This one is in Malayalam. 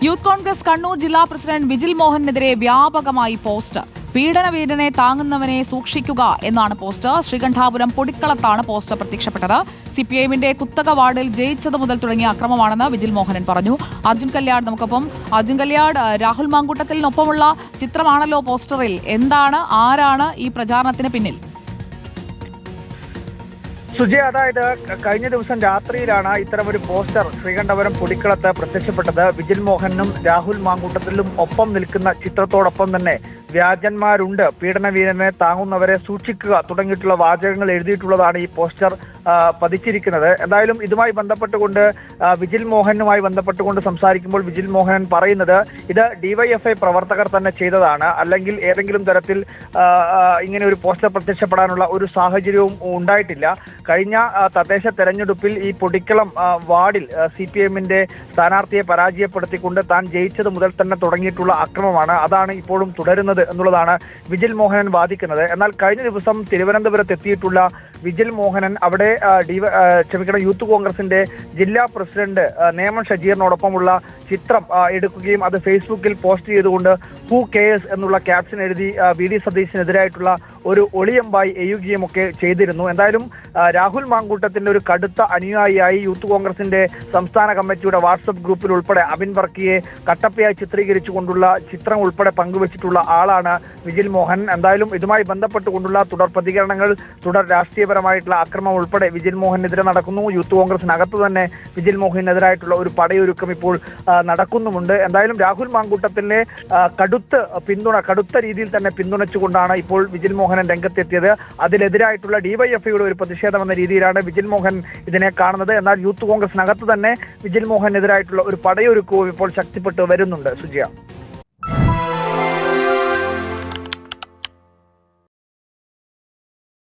യൂത്ത് കോൺഗ്രസ് കണ്ണൂർ ജില്ലാ പ്രസിഡന്റ് വിജിൽ മോഹനെതിരെ വ്യാപകമായി പോസ്റ്റ്. പീഡനവീരനെ താങ്ങുന്നവനെ സൂക്ഷിക്കുക എന്നാണ് പോസ്റ്റ്. ശ്രീകണ്ഠാപുരം പൊടിക്കളത്താണ് പോസ്റ്റ് പ്രത്യക്ഷപ്പെട്ടത്. സിപിഐഎമ്മിന്റെ കുത്തക വാർഡിൽ ജയിച്ചത് മുതൽ തുടങ്ങിയ അക്രമമാണെന്ന് വിജിൽ മോഹനൻ പറഞ്ഞു. അർജുൻ കല്യാട് നമുക്കൊപ്പം. അർജുൻ കല്യാട്, രാഹുൽ മാങ്കൂട്ടത്തിനൊപ്പമുള്ള ചിത്രമാണല്ലോ പോസ്റ്ററിൽ. എന്താണ്, ആരാണ് ഈ പ്രചാരണത്തിന് പിന്നിൽ? സുജയ, അതായത് കഴിഞ്ഞ ദിവസം രാത്രിയിലാണ് ഇത്തരമൊരു പോസ്റ്റർ ശ്രീകണ്ഠപുരം പൊടിക്കളത്ത് പ്രത്യക്ഷപ്പെട്ടത്. വിജിൽ മോഹനും രാഹുൽ മാങ്കൂട്ടത്തിലും ഒപ്പം നിൽക്കുന്ന ചിത്രത്തോടൊപ്പം തന്നെ വ്യാജന്മാരുണ്ട്, പീഡനവീരനെ താങ്ങുന്നവരെ സൂക്ഷിക്കുക തുടങ്ങിയിട്ടുള്ള വാചകങ്ങൾ എഴുതിയിട്ടുള്ളതാണ് ഈ പോസ്റ്റർ പതിച്ചിരിക്കുന്നത്. എന്തായാലും ഇതുമായി ബന്ധപ്പെട്ടുകൊണ്ട് വിജിൽ മോഹനുമായി ബന്ധപ്പെട്ടുകൊണ്ട് സംസാരിക്കുമ്പോൾ വിജിൽ മോഹനൻ പറയുന്നത് ഇത് ഡിവൈഎഫ്ഐ പ്രവർത്തകർ തന്നെ ചെയ്തതാണ്, അല്ലെങ്കിൽ ഏതെങ്കിലും തരത്തിൽ ഇങ്ങനെ ഒരു പോസ്റ്റർ പ്രത്യക്ഷപ്പെടാനുള്ള ഒരു സാഹചര്യവും ഉണ്ടായിട്ടില്ല. കഴിഞ്ഞ തദ്ദേശ തെരഞ്ഞെടുപ്പിൽ ഈ പൊടിക്കളം വാർഡിൽ സിപിഎമ്മിന്റെ സ്ഥാനാർത്ഥിയെ പരാജയപ്പെടുത്തിക്കൊണ്ട് താൻ ജയിച്ചത് മുതൽ തന്നെ തുടങ്ങിയിട്ടുള്ള അക്രമമാണ്. അതാണ് ഇപ്പോഴും തുടരുന്നത് എന്നുള്ളതാണ് വിജിൽ മോഹനൻ വാദിക്കുന്നത്. എന്നാൽ കഴിഞ്ഞ ദിവസം തിരുവനന്തപുരത്ത് എത്തിയിട്ടുള്ള വിജിൽ മോഹനൻ അവിടെ യൂത്ത് കോൺഗ്രസിന്റെ ജില്ലാ പ്രസിഡന്റ് നേമൻ ഷജീറിനോടൊപ്പമുള്ള ചിത്രം എടുക്കുകയും അത് ഫേസ്ബുക്കിൽ പോസ്റ്റ് ചെയ്തുകൊണ്ട് ഹൂ കെയേഴ്സ് എന്നുള്ള ക്യാപ്ഷൻ എഴുതി വി ഡി സതീശനെതിരായിട്ടുള്ള ഒരു ഒളിയമ്പായി എയ്യുകയും ഒക്കെ ചെയ്തിരുന്നു. എന്തായാലും രാഹുൽ മാങ്കൂട്ടത്തിന്റെ ഒരു കടുത്ത അനുയായിയായി യൂത്ത് കോൺഗ്രസിന്റെ സംസ്ഥാന കമ്മിറ്റിയുടെ വാട്സപ്പ് ഗ്രൂപ്പിൽ ഉൾപ്പെടെ അബിൻ വർക്കിയെ കട്ടപ്പയായി ചിത്രീകരിച്ചുകൊണ്ടുള്ള ചിത്രം ഉൾപ്പെടെ പങ്കുവച്ചിട്ടുള്ള ആളാണ് വിജിൽ മോഹൻ. എന്തായാലും ഇതുമായി ബന്ധപ്പെട്ടുകൊണ്ടുള്ള തുടർ പ്രതികരണങ്ങൾ, തുടർ രാഷ്ട്രീയപരമായിട്ടുള്ള അക്രമം ഉൾപ്പെടെ വിജിൽ മോഹനെതിരെ നടക്കുന്നു. യൂത്ത് കോൺഗ്രസിനകത്ത് തന്നെ വിജിൽ മോഹനെതിരായിട്ടുള്ള ഒരു പടയൊരുക്കം ഇപ്പോൾ നടക്കുന്നുമുണ്ട്. എന്തായാലും രാഹുൽ മാങ്കൂട്ടത്തിന്റെ കടുത്ത രീതിയിൽ തന്നെ പിന്തുണച്ചുകൊണ്ടാണ് ഇപ്പോൾ വിജിൽ മോഹൻ രംഗത്തെത്തിയത്. അതിനെതിരായിട്ടുള്ള ഡിവൈഎഫ്ഐയുടെ ഒരു പ്രതിഷേധം എന്ന രീതിയിലാണ് വിജിൽ മോഹൻ ഇതിനെ കാണുന്നത്. എന്നാൽ യൂത്ത് കോൺഗ്രസിനകത്ത് തന്നെ വിജിൽ മോഹനെതിരായിട്ടുള്ള ഒരു പടയൊരുക്കവും ഇപ്പോൾ ശക്തിപ്പെട്ടു വരുന്നുണ്ട്. സുജിയ.